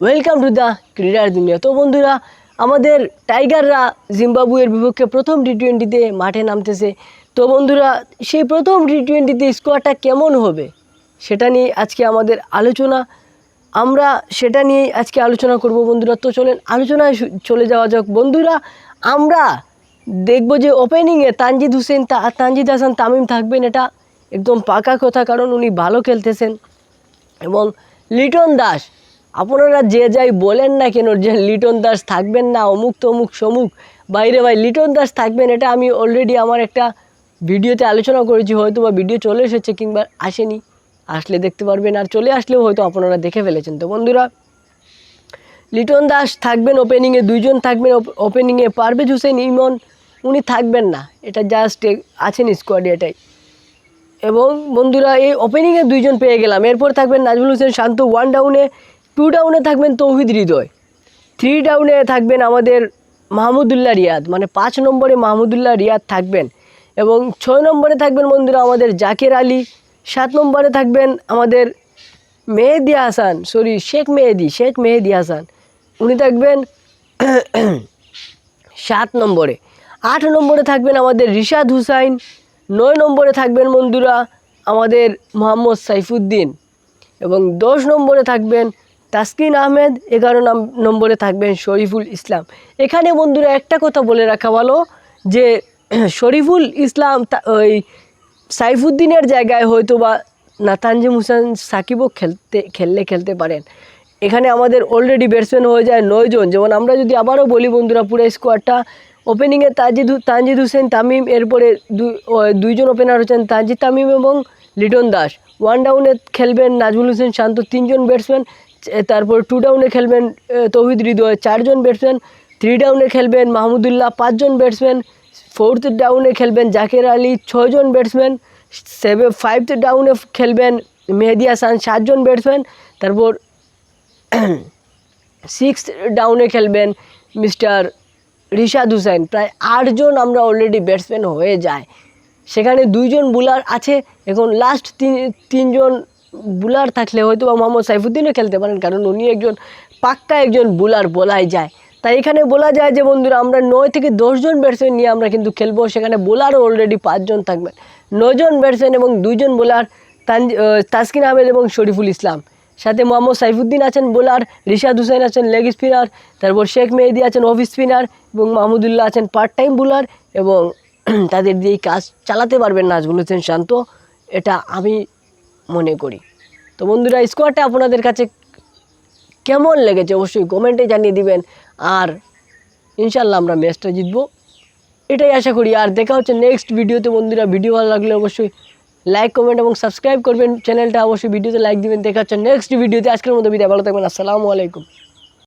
Welcome to the ক্রীড়ার দুনিয়া। তো বন্ধুরা, আমাদের টাইগাররা জিম্বাবুয়ের বিপক্ষে প্রথম টি-20তে মাঠে নামতেছে। তো বন্ধুরা, সেই প্রথম টি-20তে স্কোয়াডটা কেমন হবে সেটা নিয়ে আজকে আমাদের আলোচনা। আমরা সেটা নিয়েই আজকে আলোচনা করব বন্ধুরা। তো চলেন আলোচনায় চলে যাওয়া যাক। বন্ধুরা, আমরা দেখব যে ওপেনিংয়ে তানজিদ হাসান তামিম থাকবেন, এটা একদম পাকা কথা, কারণ উনি ভালো খেলতেছেন। এবং লিটন দাস, আপনারা যে যাই বলেন না কেন যে লিটন দাস থাকবেন না, অমুক তমুক সমুক, বাইরে ভাই লিটন দাস থাকবেন, এটা আমি অলরেডি আমার একটা ভিডিওতে আলোচনা করেছি। হয়তো বা ভিডিও চলে এসেছে কিংবা আসেনি, আসলে দেখতে পারবেন, আর চলে আসলেও হয়তো আপনারা দেখে ফেলেছেন। তো বন্ধুরা, লিটন দাস থাকবেন ওপেনিংয়ে, দুইজন থাকবেন ওপেনিংয়ে। পারভেজ হোসেন ইমন উনি থাকবেন না, এটা জাস্ট আছেন স্কোয়াডে এটাই। এবং বন্ধুরা, এই ওপেনিংয়ে দুইজন পেয়ে গেলাম। এরপর থাকবেন নাজমুল হোসেন শান্ত 1 ডাউনে, 2 ডাউনে থাকবেন তৌহিদ হৃদয়, 3 ডাউনে থাকবেন আমাদের মাহমুদুল্লাহ রিয়াদ, মানে 5 নম্বরে মাহমুদুল্লাহ রিয়াদ থাকবেন। এবং 6 নম্বরে থাকবেন বন্ধুরা আমাদের জাকের আলী, 7 নম্বরে থাকবেন আমাদের শেখ মেহেদি হাসান, উনি থাকবেন 7 নম্বরে। 8 নম্বরে থাকবেন আমাদের রিশাদ হুসাইন, 9 নম্বরে থাকবেন বন্ধুরা আমাদের মোহাম্মদ সাইফুদ্দিন, এবং 10 নম্বরে থাকবেন তাসকিন আহমেদ, 11 নম্বরে থাকবেন শরীফুল ইসলাম। এখানে বন্ধুরা একটা কথা বলে রাখা ভালো যে শরীফুল ইসলাম ওই সাইফুদ্দিনের জায়গায় হয়তো বা তানজিম হোসেন সাকিবও খেলতে পারেন। এখানে আমাদের অলরেডি ব্যাটসম্যান হয়ে যায় 9 জন। যেমন আমরা যদি আবারও বলি বন্ধুরা, পুরো স্কোয়াডটা ওপেনিংয়ে তানজিদ হোসেন তামিম, এরপরে দুইজন ওপেনার হচ্ছেন তানজিদ তামিম এবং লিটন দাস। 1 ডাউনে খেলবেন নাজমুল হোসেন শান্ত, 3 জন ব্যাটসম্যান। তারপর 2 ডাউনে খেলবেন তৌহিদ হৃদয়, 4 জন ব্যাটসম্যান। 3 ডাউনে খেলবেন মাহমুদুল্লাহ, 5 জন ব্যাটসম্যান। 4th ডাউনে খেলবেন জাকের আলী, 6 জন ব্যাটসম্যান। 5th ডাউনে খেলবেন মেহেদি হাসান, 7 জন ব্যাটসম্যান। তারপর 6th ডাউনে খেলবেন মিস্টার রিশাদ হুসাইন। প্রায় 8 জন আমরা অলরেডি ব্যাটসম্যান হয়ে যায়। সেখানে 2 জন বোলার আছে। এখন লাস্ট 3 জন বোলার থাকলে হয়তো বা মোহাম্মদ সাইফুদ্দিনও খেলতে পারেন, কারণ উনি পাক্কা একজন বোলার বলাই যায়। তাই এখানে বলা যায় যে বন্ধুরা, আমরা 9 থেকে 10 জন ব্যাটসম্যান নিয়ে আমরা কিন্তু খেলবো। সেখানে বোলারও অলরেডি 5 জন থাকবেন, 9 জন ব্যাটসম্যান এবং 2 জন বোলার, তাসকিন আহমেদ এবং শরীফুল ইসলাম। সাথে মোহাম্মদ সাইফুদ্দিন আছেন বোলার, রিশাদ হুসাইন আছেন লেগ স্পিনার, তারপর শেখ মেহেদি আছেন অফ স্পিনার, এবং মাহমুদুল্লাহ আছেন পার্ট টাইম বোলার। এবং তাদের দিয়েই কাজ চালাতে পারবেন নাজমুল হোসেন শান্ত, এটা আমি মনে করি। তো বন্ধুরা, স্কোয়াডটা আপনাদের কাছে কেমন লেগেছে অবশ্যই কমেন্টে জানিয়ে দিবেন। আর ইনশাল্লাহ আমরা ম্যাচটা জিতবো, এটাই আশা করি। আর দেখা হচ্ছে নেক্সট ভিডিওতে বন্ধুরা। ভিডিও ভালো লাগলে অবশ্যই লাইক, কমেন্ট এবং সাবস্ক্রাইব করবেন চ্যানেলটা, অবশ্যই ভিডিওতে লাইক দিবেন। দেখা হচ্ছে নেক্সট ভিডিওতে। আজকের মতো বিদায়, ভালো থাকবেন, আসসালামু আলাইকুম।